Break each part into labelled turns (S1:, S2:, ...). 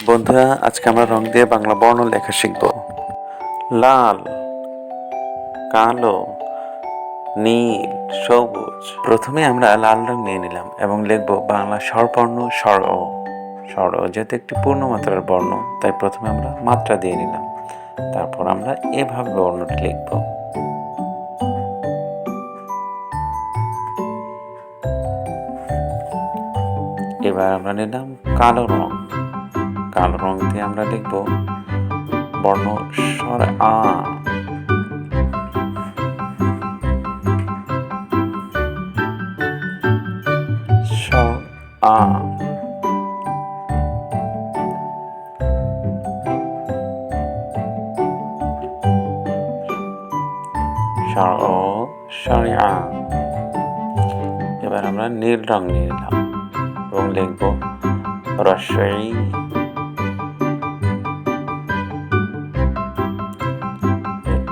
S1: বন্ধুরা, আজকে আমরা রং দিয়ে বাংলা বর্ণ লেখা শিখব। লাল, কালো, নীল, সবুজ। প্রথমে আমরা লাল রং নিয়ে নিলাম এবং লিখব বাংলা স্বরবর্ণ স্বর ও। স্বর ও যেহেতু একটি পূর্ণমাত্রার বর্ণ, তাই প্রথমে আমরা মাত্রা দিয়ে নিলাম। তারপর আমরা এভাবে বর্ণটি লিখব। এবার আমরা নিলাম কালো রং। কালো রং দিয়ে আমরা লিখব বর্ণ স্বর আ। স্বর আ। স্বর ও স্বর আ। এবার আমরা নীল রং নিয়ে নিলাম এবং লিখব রস্বই।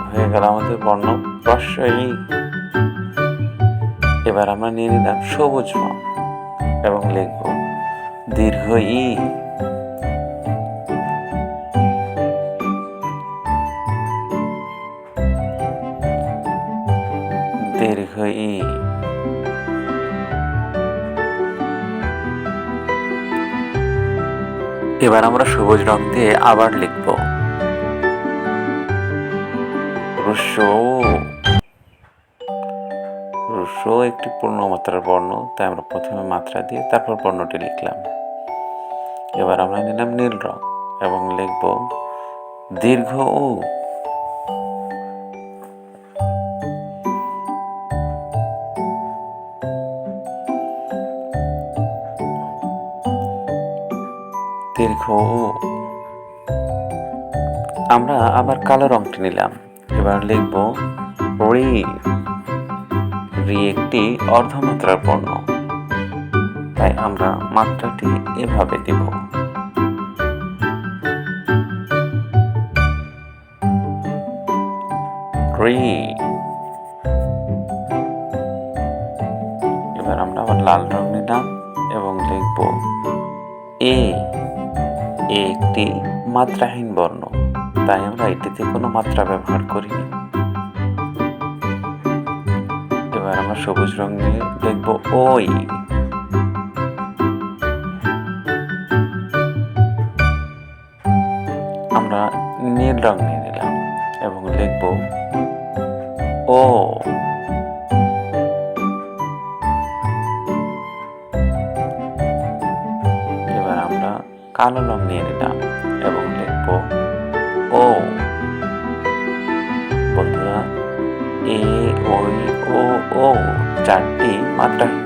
S1: হয়ে গেল আমাদের বর্ণ রস্বই। এবার আমরা নিয়ে নিলাম সবুজ রং এবং লিখব দীর্ঘ ই। দীর্ঘ ই। এবার আমরা সবুজ রং দিয়ে আবার লিখব রস্য। রস্য একটি পূর্ণমাত্রার বর্ণ, তাই আমরা প্রথমে মাত্রা দিয়ে তারপর বর্ণটি লিখলাম। এবার আমরা নিলাম নীল রং এবং লিখব দীর্ঘ উ। দীর্ঘ উ। আমরা আবার কালো রংটি নিলাম। এবার লিখব রি। রি একটি অর্ধমাত্রার বর্ণ, তাই আমরা মাত্রাটি এভাবে দিব। রি। এবার আমরা আবার লাল রং নিলাম এবং লিখব এ। এ একটি মাত্রাহীন বর্ণ, তাই আমরা এটিতে কোনো মাত্রা ব্যবহার করিনি। এবার আমরা সবুজ রং নিয়ে লিখব ওই। আমরা নীল রং নিয়ে নিলাম এবং লিখব ও। এবার আমরা কালো রং নিয়ে নিলাম এবং লিখব ও। বন্ধুরা, এ, ওই, ও, ও চারটি মাত্রাহীন